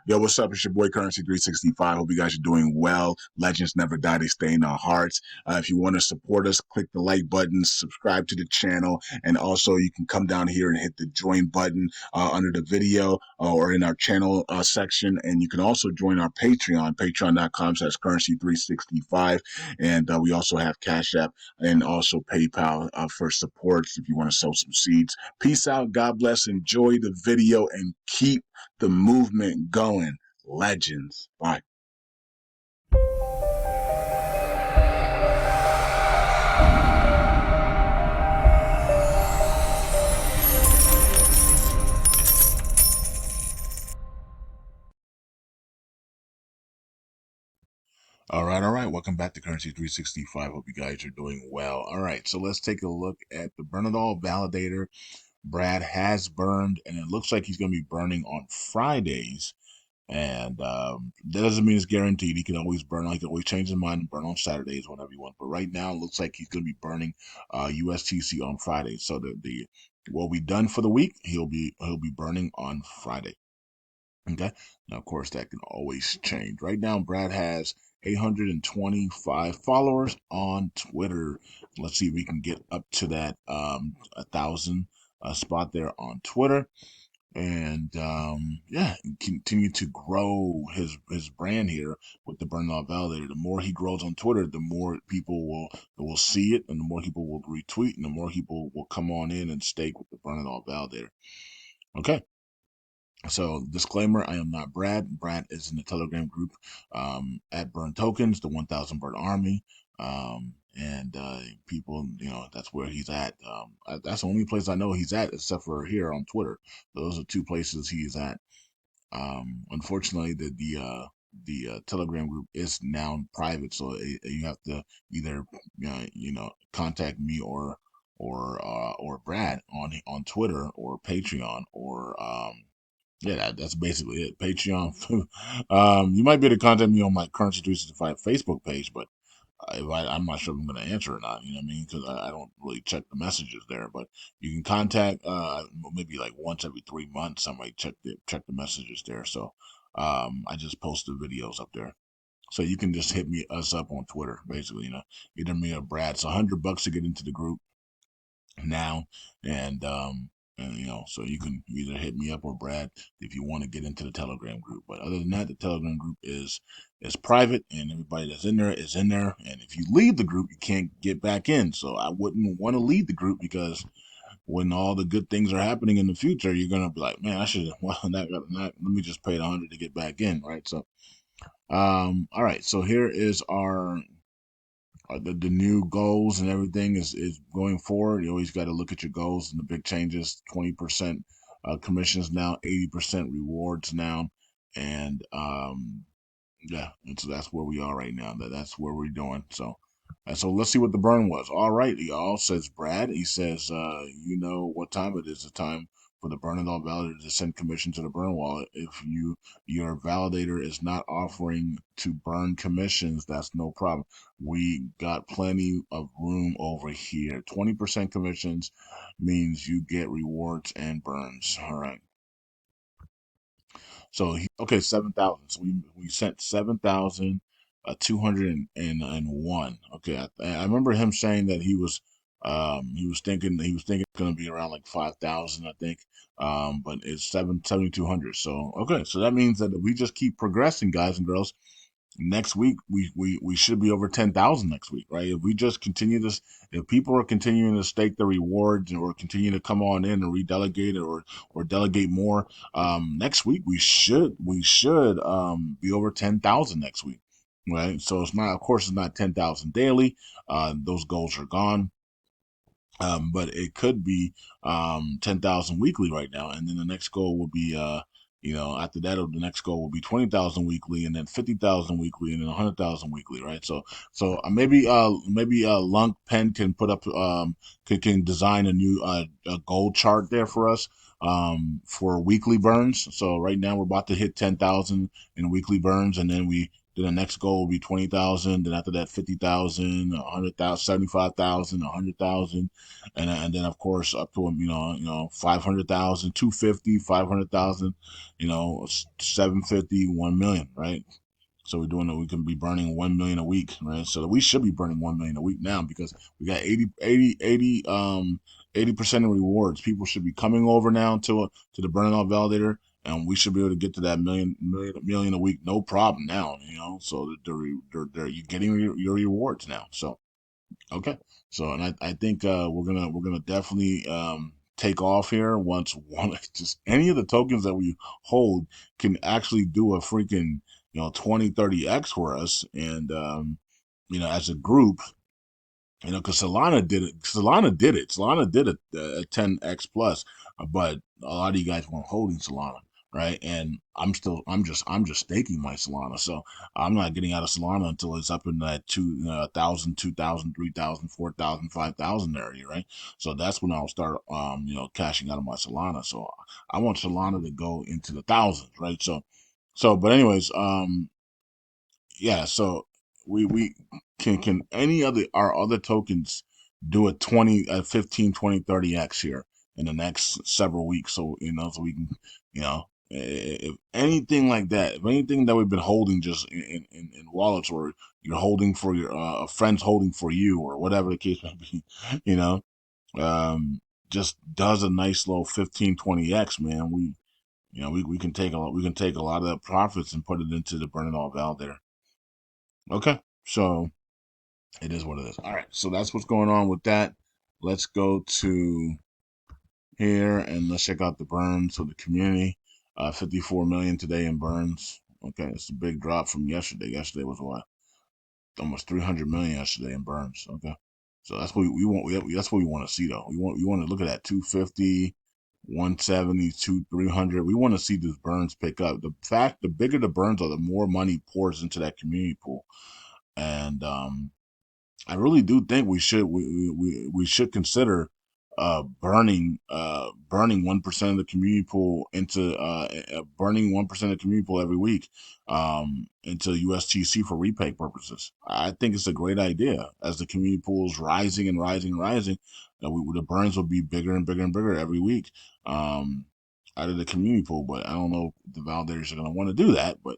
Yo, what's up? It's your boy Currency 365. Hope you guys are doing well. Legends never die, they stay in our hearts. If you want to support us, click the like button, subscribe to the channel, and also you can come down here and hit the join button under the video or in our channel section. And you can also join our Patreon, patreon.com/currency365. And we also have Cash App and also PayPal for supports if you want to sow some seeds. Peace out. God bless. Enjoy the video and keep the movement going. Legends. Bye. All right. Welcome back to Currency 365. Hope you guys are doing well. All right, so let's take a look at the Bernadol Validator. Brad has burned, and it looks like he's going to be burning on Fridays. And that doesn't mean it's guaranteed. He can always burn. He can always change his mind and burn on Saturdays whenever he wants. But right now, it looks like he's going to be burning USTC on Friday. So the what we done for the week, he'll be burning on Friday. Okay. Now, of course, that can always change. Right now, Brad has 825 followers on Twitter. Let's see if we can get up to that 1,000 spot there on Twitter. And yeah, continue to grow his brand here with the Burnout Validator. The more he grows on Twitter, the more people will see it, and the more people will retweet, and the more people will come on in and stake with the Burnout Validator. Okay. So, disclaimer, I am not Brad. Brad is in the Telegram group at Burn Tokens, the 1000 Burn Army. And people, that's where he's at. That's the only place I know he's at, except for here on Twitter. Those are two places he's at. Unfortunately, the Telegram group is now private, so you have to either contact me or Brad on Twitter or Patreon or yeah, that's basically it. Patreon. You might be able to contact me on my Currency 365 Facebook page, but I'm not sure if I'm going to answer or not. You know what I mean? Because I don't really check the messages there. But you can contact maybe like once every 3 months. I might check the messages there. So I just post the videos up there. So you can just hit us up on Twitter, basically. Either me or Brad. It's $100 to get into the group now, and so you can either hit me up or Brad if you want to get into the Telegram group. But other than that, the Telegram group is private, and everybody that's in there is in there. And if you leave the group, you can't get back in. So I wouldn't want to leave the group, because when all the good things are happening in the future, you're gonna be like, man, I should let me just pay the 100 to get back in, right? So all right, so here is our the new goals and everything is going forward. You always got to look at your goals and the big changes. 20% commissions now, 80% rewards now, and yeah, and so that's where we are right now. That's where we're doing. So let's see what the burn was. All right, y'all, says Brad. He says, you know what time it is? The time for the Bernadol validator to send commission to the burn wallet. If your validator is not offering to burn commissions, that's no problem. We got plenty of room over here. 20% commissions means you get rewards and burns. All right. So okay, 7,000. So we sent 7,201. Okay, I remember him saying that he was thinking it's gonna be around like 5,000, I think. But it's 7,200. So okay, so that means that if we just keep progressing, guys and girls, next week we should be over 10,000 next week, right? If we just continue this, if people are continuing to stake the rewards or continue to come on in and redelegate it or delegate more, next week we should be over 10,000 next week, right? So it's not, of course, it's not 10,000 daily. Those goals are gone. But it could be 10,000 weekly right now, and then the next goal will be after that the next goal will be 20,000 weekly, and then 50,000 weekly, and then 100,000 weekly, right? So maybe LUNC Pen can put up can design a new a goal chart there for us for weekly burns. So right now we're about to hit 10,000 in weekly burns, and then we Then the next goal will be 20,000. Then after that, 50,000, 100,000, 75,000, 100,000, and then of course up to 500,000, 250, 500,000, 750, 1 million, right? So we're doing it. We can be burning 1 million a week, right? So we should be burning 1 million a week now because we got 80% of rewards. People should be coming over now to the burning out validator, and we should be able to get to that million a week, no problem now. So you're getting your rewards now. So okay. So, and I think we're gonna definitely take off here once one just any of the tokens that we hold can actually do a freaking 20 30x for us, and as a group, because Solana did it. Solana did a 10x plus, but a lot of you guys weren't holding Solana, right? And I'm just staking my Solana, so I'm not getting out of Solana until it's up in that 1,000, 2,000, 3,000, 4,000, 5,000 area, right? So that's when I'll start, cashing out of my Solana. So I want Solana to go into the thousands, right? But anyways, yeah, so we can any other our other tokens do a 20 15 20 30x here in the next several weeks, so so we can if anything like that, if anything that we've been holding just in wallets, or you're holding for your friends holding for you, or whatever the case may be, you know um just does a nice little 15 20x, man. We can take a lot of the profits and put it into the burn it all validator. Okay, so it is what it is. All right, so that's what's going on with that. Let's go to here and let's check out the burns for the community. 54 million today in burns. Okay, it's a big drop from yesterday. Yesterday was what, almost 300 million yesterday in burns. Okay, so that's what we want. That's what we want to see though. We want to look at that 250, 170, 300. We want to see these burns pick up. The bigger the burns are, the more money pours into that community pool, and I really do think we should consider burning 1% of the community pool into burning 1% of the community pool every week into USTC for repay purposes. I think it's a great idea. As the community pool is rising and rising and rising, the burns will be bigger and bigger and bigger every week out of the community pool. But I don't know if the validators are going to want to do that. But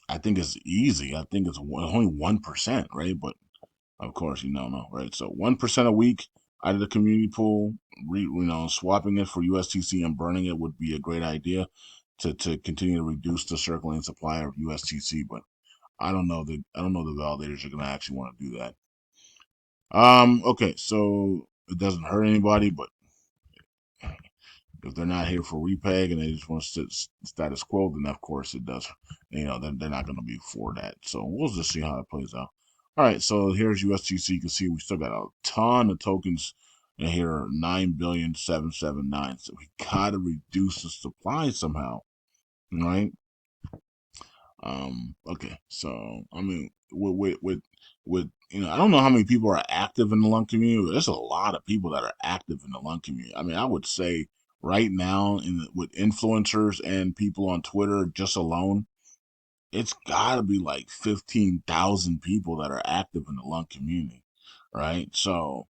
I think it's easy. I think it's only 1%, right? But of course, no, right? So 1% a week out of the community pool, swapping it for USTC and burning it would be a great idea to continue to reduce the circulating supply of USTC. But I don't know the validators are gonna actually want to do that. Okay, so it doesn't hurt anybody, but if they're not here for repeg and they just want to sit status quo, then of course it does. Then they're not going to be for that. So we'll just see how it plays out. All right, so here's USGC. You can see we still got a ton of tokens in here, 9,779,000. So we gotta reduce the supply somehow, right? Okay, so I mean, with I don't know how many people are active in the LUNC community, but there's a lot of people that are active in the LUNC community. I mean, I would say right now, with influencers and people on Twitter just alone, it's got to be like 15,000 people that are active in the LUNC community, right? So,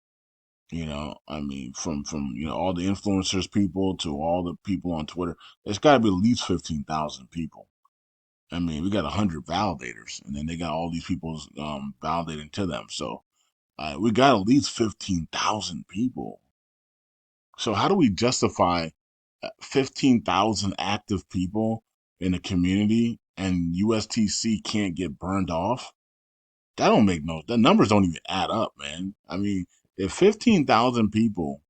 I mean, from all the influencers people to all the people on Twitter, it's got to be at least 15,000 people. I mean, we got 100 validators, and then they got all these people validating to them. So we got at least 15,000 people. So how do we justify 15,000 active people in a community and USTC can't get burned off? That don't make no. The numbers don't even add up, man. I mean, if 15,000 people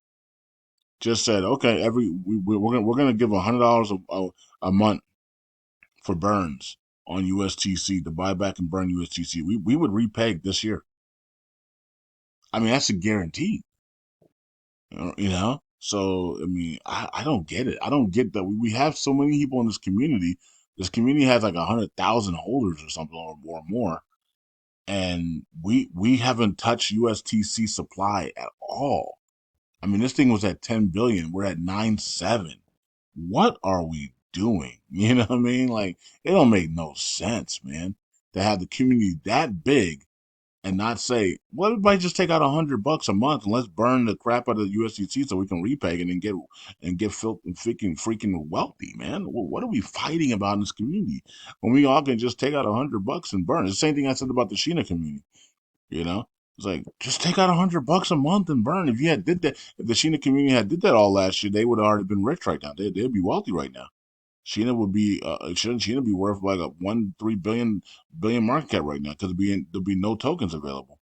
just said, okay, we're gonna give $100 a month for burns on USTC to buy back and burn USTC, we would repeg this year. I mean, that's a guarantee. So I mean, I don't get it. I don't get that we have so many people in this community. This community has like 100,000 holders or something, or more, and we haven't touched USTC supply at all. I mean, this thing was at 10 billion. We're at 9.7. What are we doing? You know what I mean? Like, it don't make no sense, man. that have the community that big and not say, well, everybody just take out $100 a month and let's burn the crap out of the USDC so we can repay it and get freaking wealthy, man. Well, what are we fighting about in this community when we all can just take out $100 and burn? It's the same thing I said about the Sheena community. You know, it's like just take out $100 a month and burn. If you had did that, if the Sheena community had did that all last year, they would have already been rich right now. They'd be wealthy right now. Sheena would be shouldn't Sheena be worth like a 1.3 billion market cap right now because there'd be no tokens available.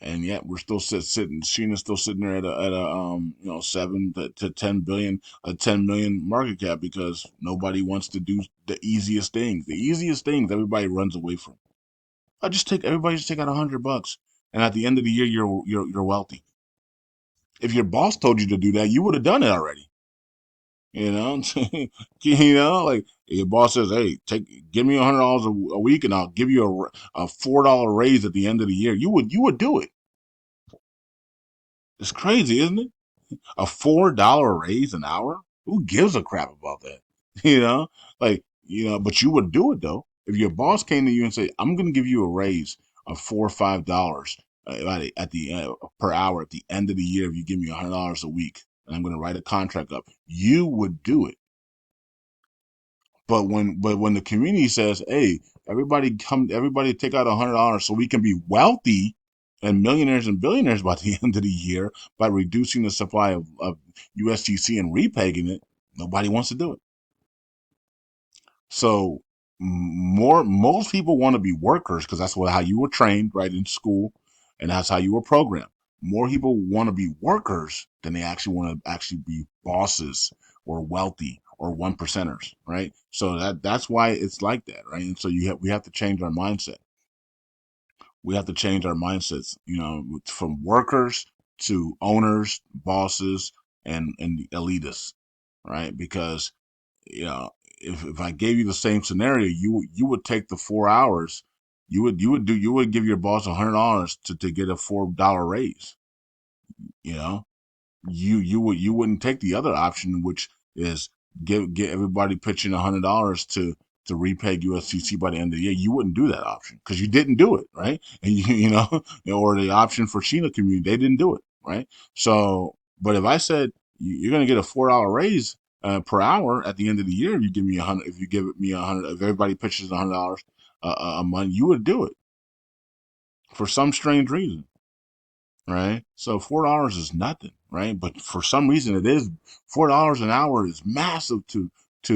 And yet we're still sitting. Sheena's still sitting there at a 7 to 10 billion, a 10 million market cap because nobody wants to do the easiest things. The easiest things everybody runs away from. Everybody just take out $100, and at the end of the year you're wealthy. If your boss told you to do that, you would have done it already. You know, like your boss says, "Hey, give me $100 a week, and I'll give you a $4 raise at the end of the year." You would do it. It's crazy, isn't it? A $4 raise an hour? Who gives a crap about that? You know, but you would do it though. If your boss came to you and said, "I'm going to give you a raise of $4 or $5 per hour at the end of the year if you give me $100 a week, and I'm going to write a contract up," you would do it. But when the community says, "Hey, everybody take out $100 so we can be wealthy and millionaires and billionaires by the end of the year by reducing the supply of USDC and repegging it," nobody wants to do it. So most people want to be workers because that's how you were trained, right, in school, and that's how you were programmed. More people want to be workers than they actually want to actually be bosses or wealthy or one percenters, right? So that's why it's like that, right? And so we have to change our mindset. We have to change our mindsets, from workers to owners, bosses, and elitists, right? Because if I gave you the same scenario, you would take the 4 hours. You would give your boss $100 to get a $4 raise. You know, you wouldn't take the other option, which is get everybody pitching $100 to repay USCC by the end of the year. You wouldn't do that option because you didn't do it, right? And or the option for Sheena community, they didn't do it, right? So, but if I said you're going to get a $4 raise per hour at the end of the year, if you give me 100, if you give me 100, if everybody pitches $100 a month, you would do it for some strange reason, right? So $4 is nothing, right? But for some reason, it is $4 an hour is massive to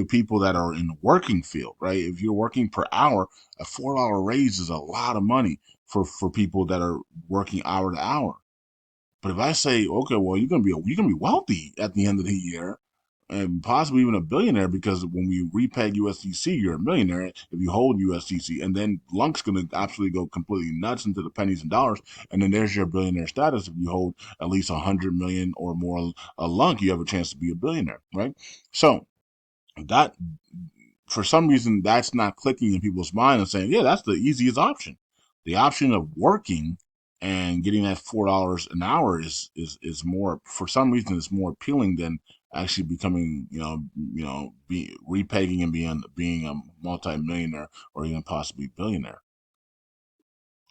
people that are in the working field, right? If you're working per hour, a $4 raise is a lot of money for people that are working hour to hour. But if I say, okay, well, you're gonna be wealthy at the end of the year, and possibly even a billionaire, because when we repeg USDC, you're a millionaire if you hold USDC, and then LUNC's gonna absolutely go completely nuts into the pennies and dollars, and then there's your billionaire status. If you hold at least 100 million or more a LUNC, you have a chance to be a billionaire, right? So that for some reason that's not clicking in people's mind and saying, yeah, that's the easiest option. The option of working and getting that $4 an hour is more, for some reason it's more appealing than actually becoming, be repegging and being a multimillionaire or even possibly billionaire,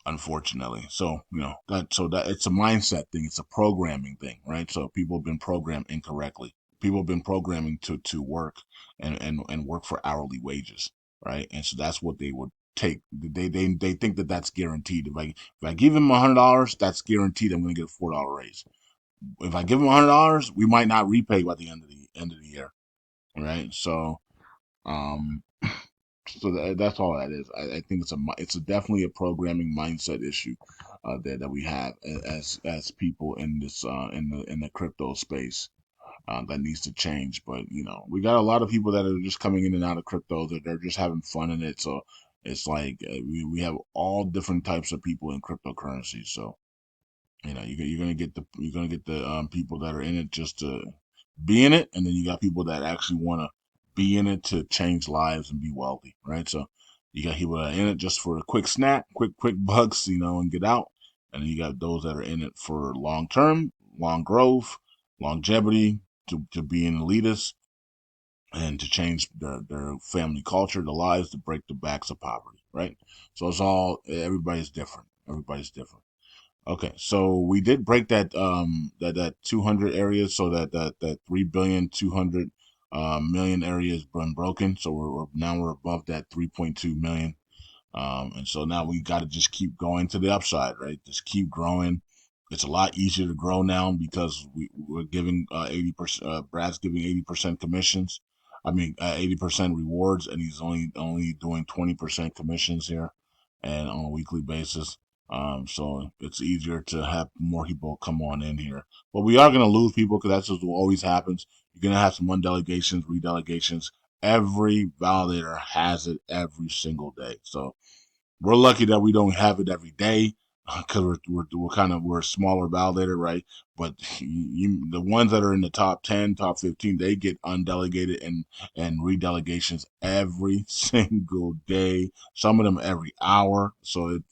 unfortunately. So, that it's a mindset thing, it's a programming thing, right? So people have been programmed incorrectly. People have been programming to work and work for hourly wages, right? And so that's what they would take. They think that that's guaranteed. If I give them $100, that's guaranteed. I'm going to get a $4 raise. If I give them $100, we might not repay by the end of the year, right? Um, that's all that is. I think definitely a programming mindset issue that we have as people in this in the crypto space that needs to change. But we got a lot of people that are just coming in and out of crypto that they're just having fun in it. So it's like we have all different types of people in cryptocurrency. So you're gonna get the people that are in it just to be in it, and then you got people that actually want to be in it to change lives and be wealthy, right? So you got people that are in it just for a quick snap, quick bucks, and get out, and then you got those that are in it for long term, long growth, longevity, to be an elitist. and to change their family culture, their lives, to break the backs of poverty, right? So it's all, everybody's different. Everybody's different. Okay, so we did break that 200 area, so that 3 billion 200 million area has been broken. So we're above that 3.2 million. And so now we got to just keep going to the upside, right? Just keep growing. It's a lot easier to grow now because we're giving 80%. Brad's giving 80% commissions. I mean, 80% rewards, and he's only doing 20% commissions here, and on a weekly basis. So it's easier to have more people come on in here. But we are going to lose people because that's just what always happens. You're going to have some undelegations, redelegations. Every validator has it every single day. So we're lucky that we don't have it every day because we're a smaller validator, right? But the ones that are in the top 10, top 15, they get undelegated and redelegations every single day. Some of them every hour. So it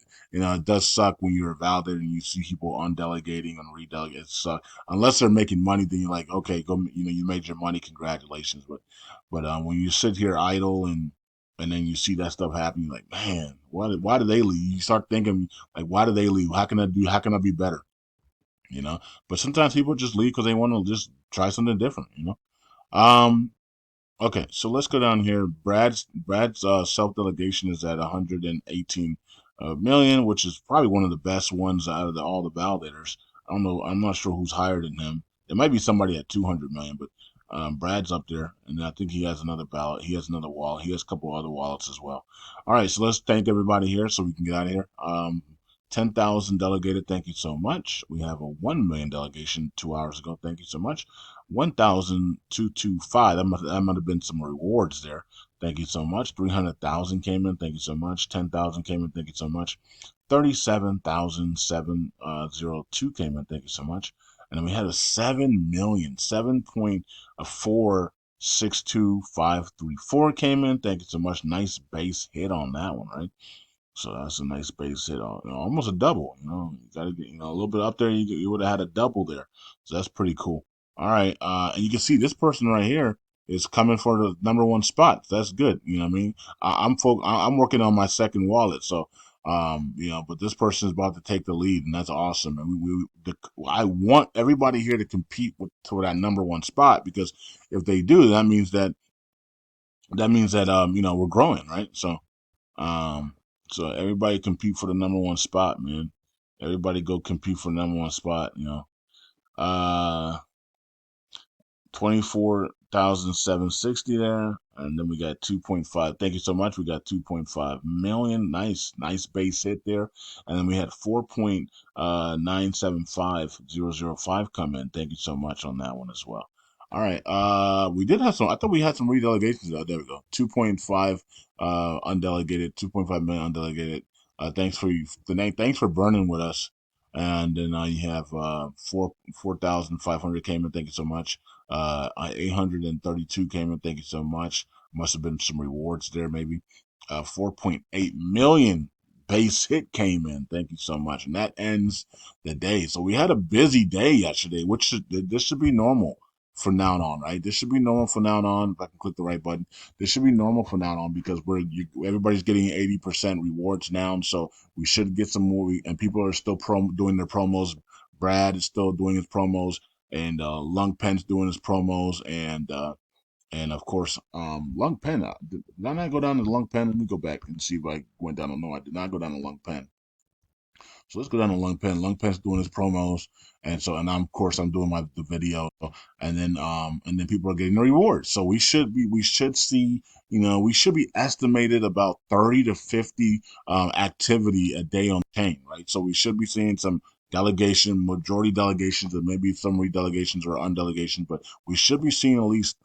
does suck when you're a validator and you see people undelegating and redelegating. It sucks unless they're making money. Then you're like, okay, go. You made your money. Congratulations. But when you sit here idle and then you see that stuff happen, you're like, man, why did they leave? You start thinking like, why did they leave? How can I be better? You know? But sometimes people just leave because they want to just try something different. Um, Okay, so let's go down here. Brad's self delegation is at 118 million, which is probably one of the best ones out of all the validators. I don't know. I'm not sure who's higher than him. There might be somebody at 200 million, but Brad's up there, and I think he has another ballot. He has another wallet. He has a couple other wallets as well. All right, so let's thank everybody here so we can get out of here. 10,000 delegated. Thank you so much. We have a 1 million delegation 2 hours ago. Thank you so much. 1,225. That might have been some rewards there. Thank you so much. 300,000 came in. Thank you so much. 10,000 came in. Thank you so much. 37,702 came in. Thank you so much. And then we had a 7 million, 7.462534 came in. Thank you so much. Nice base hit on that one, right? So that's a nice base hit, almost a double. You got to get a little bit up there. You would have had a double there, so that's pretty cool. All right, and you can see this person right here is coming for the number one spot. That's good. You know what I mean? I'm working on my second wallet, so but this person is about to take the lead, and that's awesome. And I want everybody here to compete for that number one spot because if they do, that means that we're growing, right? Um, so everybody compete for the number one spot, man. Everybody go compete for the number one spot. Uh 24,760 there. And then we got 2.5. Thank you so much. We got 2.5 million. Nice base hit there. And then we had 4.975005 come in. Thank you so much on that one as well. All right. We did have some. I thought we had some redelegations. There we go. 2.5 undelegated. 2.5 million undelegated. Thanks for burning with us. And then you have 4,500 came in. Thank you so much. 832 came in. Thank you so much. Must have been some rewards there, maybe. 4.8 million base hit came in. Thank you so much. And that ends the day. So we had a busy day yesterday, this should be normal from now on, right? This should be normal from now on. If I can click the right button, this should be normal from now on because everybody's getting 80% rewards now. So we should get some more. And people are still doing their promos. Brad is still doing his promos, and LUNC doing his promos, and of course LUNC did I not go down to LUNC? Let me go back and see if I went down. No, I did not go down to LUNC. So let's go down to Lung Pen. Lung Pen's doing his promos, and I'm of course I'm doing the video, and then people are getting the rewards. So we should see, we should be estimated about 30 to 50 activity a day on the chain, right? So we should be seeing some majority delegations, and maybe some redelegations or undelegations, but we should be seeing at least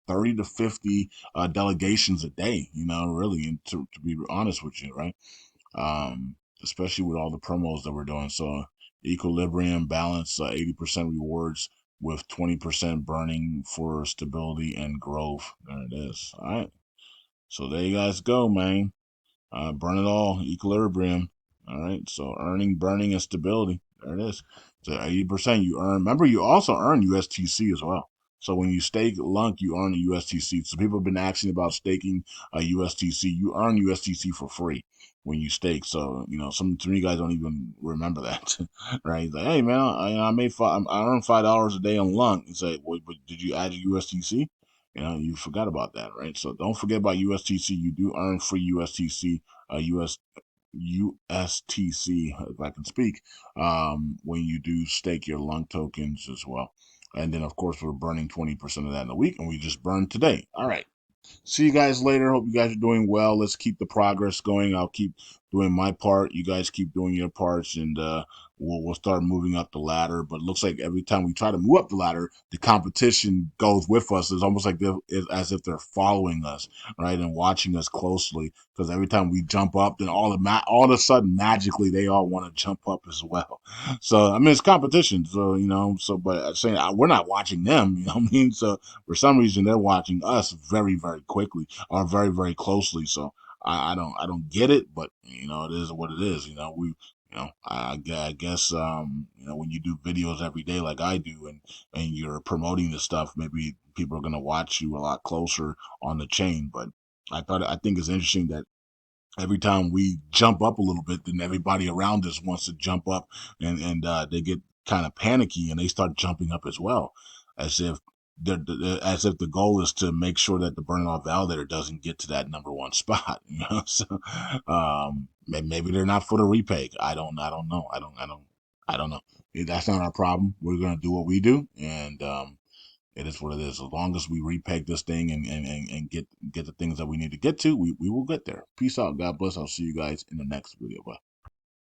30 to 50 delegations a day, really, and to be honest with you, right? Especially with all the promos that we're doing. So equilibrium balance, 80% rewards with 20% burning for stability and growth. There it is. All right. So there you guys go, man. Burn it all, equilibrium. All right. So earning, burning, and stability. There it is. So 80% you earn. Remember, you also earn USTC as well. So when you stake LUNC, you earn a USTC. So people have been asking about staking a USTC. You earn USTC for free when you stake. So some you guys don't even remember that, right? He's like, hey man, I made I earned $5 a day on LUNC. You say, well, but did you add your USTC? You forgot about that, right? So don't forget about USTC. You do earn free USTC, USTC, if I can speak, when you do stake your LUNC tokens as well. And then, of course, we're burning 20% of that in a week, and we just burned today. All right. See you guys later. Hope you guys are doing well. Let's keep the progress going. I'll keep doing my part. You guys keep doing your parts, and we'll start moving up the ladder. But it looks like every time we try to move up the ladder, the competition goes with us. It's almost like as if they're following us, right, and watching us closely. Because every time we jump up, then all of a sudden, magically, they all want to jump up as well. So I mean, it's competition. So but saying we're not watching them. You know what I mean? So for some reason, they're watching us very, very quickly or very, very closely. So I don't get it, but it is what it is. I guess when you do videos every day like I do, and you're promoting the stuff, maybe people are gonna watch you a lot closer on the chain. But I think it's interesting that every time we jump up a little bit, then everybody around us wants to jump up, and they get kind of panicky and they start jumping up as well, as if as if the goal is to make sure that the burning off validator doesn't get to that number one spot. So maybe they're not for the repay. I don't know. I don't know. That's not our problem. We're gonna do what we do, and it is what it is. As long as we repeg this thing and get the things that we need to get to, we will get there. Peace out. God bless. I'll see you guys in the next video. Bye.